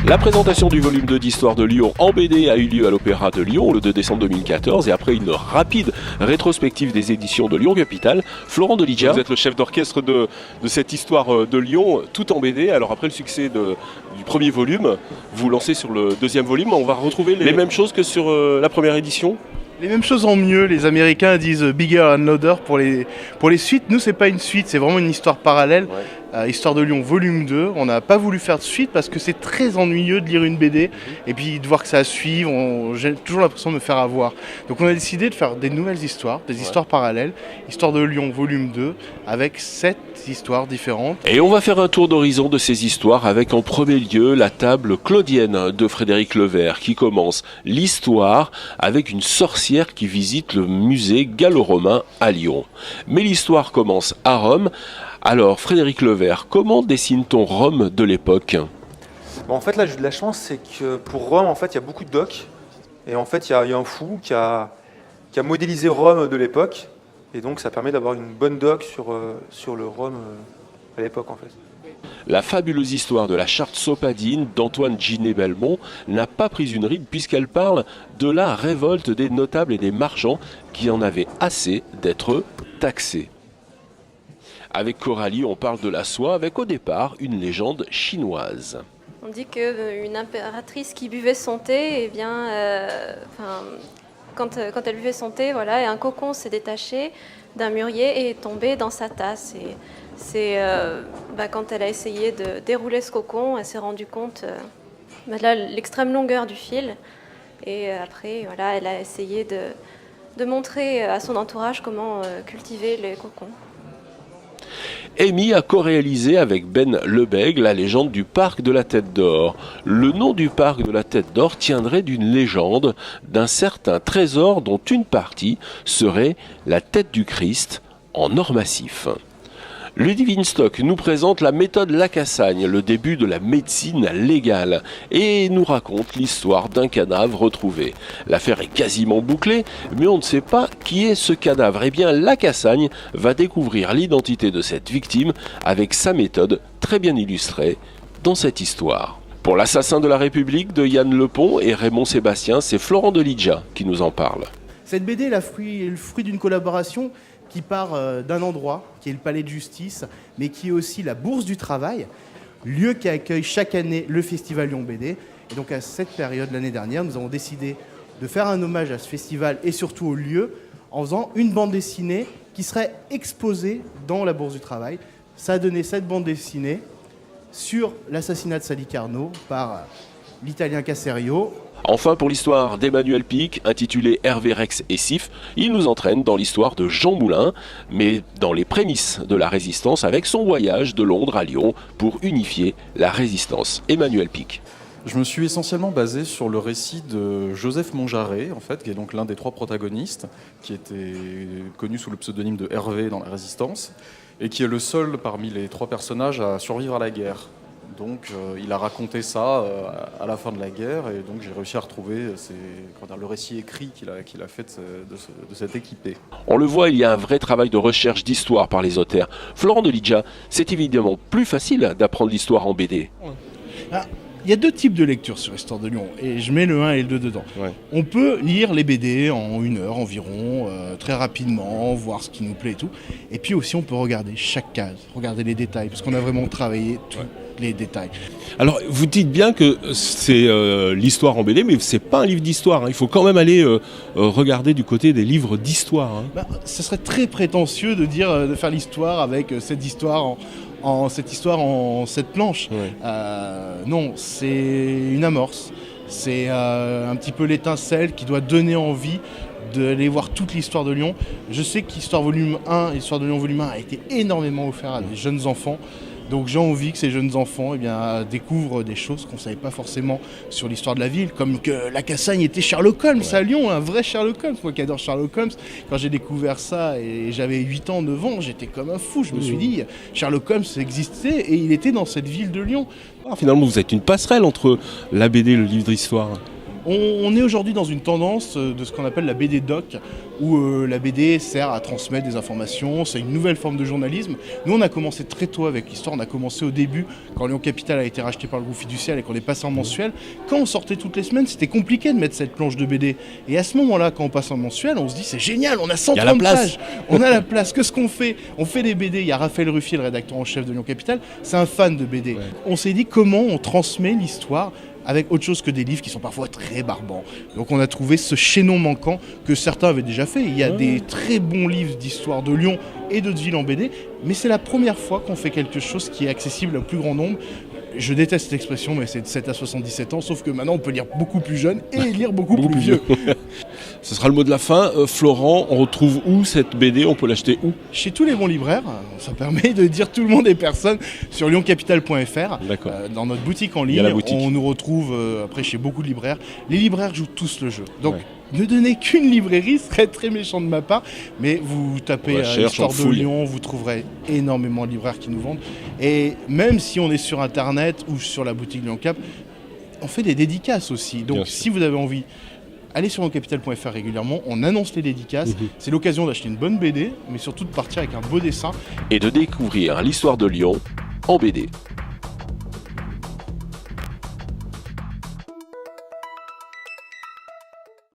La présentation du volume 2 d'Histoire de Lyon en BD a eu lieu à l'Opéra de Lyon le 2 décembre 2014 et après une rapide rétrospective des éditions de Lyon Capitale, Florent Deligia. Vous êtes le chef d'orchestre de cette histoire de Lyon, tout en BD. Alors après le succès du premier volume, vous lancez sur le deuxième volume. On va retrouver les mêmes choses que sur la première édition. Les mêmes choses en mieux, les Américains disent bigger and louder pour les suites. Nous, c'est pas une suite, c'est vraiment une histoire parallèle. Ouais. Histoire de Lyon, volume 2. On n'a pas voulu faire de suite parce que c'est très ennuyeux de lire une BD et puis de voir que ça suit. J'ai toujours l'impression de me faire avoir. Donc on a décidé de faire des nouvelles histoires, des histoires parallèles. Histoire de Lyon, volume 2, avec 7 histoires différentes. Et on va faire un tour d'horizon de ces histoires avec en premier lieu la table claudienne de Frédéric Levert qui commence l'histoire avec une sorcière qui visite le musée gallo-romain à Lyon. Mais l'histoire commence à Rome. Alors Frédéric Levert, comment dessine-t-on Rome de l'époque ? Bon, en fait là j'ai de la chance, c'est que pour Rome en fait il y a beaucoup de docs. Et en fait il y a un fou qui a modélisé Rome de l'époque. Et donc ça permet d'avoir une bonne doc sur le Rome à l'époque en fait. La fabuleuse histoire de la charte Sopadine d'Antoine Ginet-Belmont n'a pas pris une ride puisqu'elle parle de la révolte des notables et des marchands qui en avaient assez d'être taxés. Avec Coralie, on parle de la soie avec au départ une légende chinoise. On dit qu'une impératrice qui buvait son thé, eh bien, quand elle buvait son thé, voilà, et un cocon s'est détaché d'un mûrier et est tombé dans sa tasse. Et c'est quand elle a essayé de dérouler ce cocon, elle s'est rendue compte de l'extrême longueur du fil. Et après, voilà, elle a essayé de montrer à son entourage comment cultiver les cocons. Amy a co-réalisé avec Ben Lebègue la légende du parc de la Tête d'Or. Le nom du parc de la Tête d'Or tiendrait d'une légende d'un certain trésor dont une partie serait la tête du Christ en or massif. Ludivine Stock nous présente la méthode Lacassagne, le début de la médecine légale, et nous raconte l'histoire d'un cadavre retrouvé. L'affaire est quasiment bouclée, mais on ne sait pas qui est ce cadavre. Eh bien, Lacassagne va découvrir l'identité de cette victime avec sa méthode très bien illustrée dans cette histoire. Pour l'assassin de la République de Yann Lepont et Raymond Sébastien, c'est Florent Deligia qui nous en parle. Cette BD est le fruit d'une collaboration qui part d'un endroit, qui est le palais de justice, mais qui est aussi la Bourse du Travail, lieu qui accueille chaque année le Festival Lyon BD. Et donc à cette période, l'année dernière, nous avons décidé de faire un hommage à ce festival et surtout au lieu, en faisant une bande dessinée qui serait exposée dans la Bourse du Travail. Ça a donné cette bande dessinée sur l'assassinat de Sally Carnot par l'Italien Caserio. Enfin, pour l'histoire d'Emmanuel Pic, intitulée Hervé Rex et Sif, il nous entraîne dans l'histoire de Jean Moulin, mais dans les prémices de la résistance avec son voyage de Londres à Lyon pour unifier la résistance. Emmanuel Pic. Je me suis essentiellement basé sur le récit de Joseph Monjarret, en fait, qui est donc l'un des 3 protagonistes, qui était connu sous le pseudonyme de Hervé dans la résistance, et qui est le seul parmi les 3 personnages à survivre à la guerre. Donc il a raconté ça à la fin de la guerre et donc j'ai réussi à retrouver le récit écrit qu'il a fait de cette équipée. On le voit, il y a un vrai travail de recherche d'histoire par les auteurs. Florent Deligia, c'est évidemment plus facile d'apprendre l'histoire en BD. Il y a 2 types de lecture sur l'histoire de Lyon, et je mets le 1 et le 2 dedans. Ouais. On peut lire les BD en 1 heure environ, très rapidement, voir ce qui nous plaît et tout. Et puis aussi, on peut regarder chaque case, regarder les détails, parce qu'on a vraiment travaillé tous les détails. Alors, vous dites bien que c'est l'histoire en BD, mais c'est pas un livre d'histoire. Hein. Il faut quand même aller regarder du côté des livres d'histoire. Hein. Ce serait très prétentieux de dire de faire l'histoire avec cette histoire en 7 planches. Ouais. Non, c'est une amorce. C'est un petit peu l'étincelle qui doit donner envie d'aller voir toute l'histoire de Lyon. Je sais qu'Histoire volume 1 et Histoire de Lyon volume 1 a été énormément offert à des jeunes enfants. Donc j'ai envie que ces jeunes enfants découvrent des choses qu'on ne savait pas forcément sur l'histoire de la ville, comme que Lacassagne était Sherlock Holmes à Lyon, un vrai Sherlock Holmes. Moi qui adore Sherlock Holmes, quand j'ai découvert ça et j'avais 8 ans, 9 ans, j'étais comme un fou. Je me suis dit, Sherlock Holmes existait et il était dans cette ville de Lyon. Finalement, vous êtes une passerelle entre la BD et le livre d'histoire. On est aujourd'hui dans une tendance de ce qu'on appelle la BD doc, où la BD sert à transmettre des informations, c'est une nouvelle forme de journalisme. Nous, on a commencé très tôt avec l'histoire, on a commencé au début, quand Lyon Capital a été racheté par le groupe Fiducial et qu'on est passé en mensuel. Quand on sortait toutes les semaines, c'était compliqué de mettre cette planche de BD. Et à ce moment-là, quand on passe en mensuel, on se dit c'est génial, on a 130 pages, on a la place, qu'est-ce qu'on fait? On fait des BD, il y a Raphaël Ruffier, le rédacteur en chef de Lyon Capital, c'est un fan de BD. Ouais. On s'est dit comment on transmet l'histoire avec autre chose que des livres qui sont parfois très barbants. Donc on a trouvé ce chaînon manquant que certains avaient déjà fait. Il y a des très bons livres d'histoire de Lyon et d'autres villes en BD, mais c'est la première fois qu'on fait quelque chose qui est accessible au plus grand nombre. Je déteste cette expression, mais c'est de 7 à 77 ans, sauf que maintenant on peut lire beaucoup plus jeune et lire beaucoup plus vieux. Ce sera le mot de la fin. Florent, on retrouve où cette BD? On peut l'acheter où? Chez tous les bons libraires. Ça permet de dire tout le monde et personne sur lyoncapital.fr. Dans notre boutique en ligne, on nous retrouve après chez beaucoup de libraires. Les libraires jouent tous le jeu. Donc, ne donnez qu'une librairie, ce serait très méchant de ma part, mais vous tapez l'histoire de Lyon, vous trouverez énormément de libraires qui nous vendent. Et même si on est sur Internet ou sur la boutique Lyon Cap, on fait des dédicaces aussi. Donc si vous avez envie, allez sur lyoncapital.fr régulièrement, on annonce les dédicaces. C'est l'occasion d'acheter une bonne BD, mais surtout de partir avec un beau dessin. Et de découvrir l'histoire de Lyon en BD.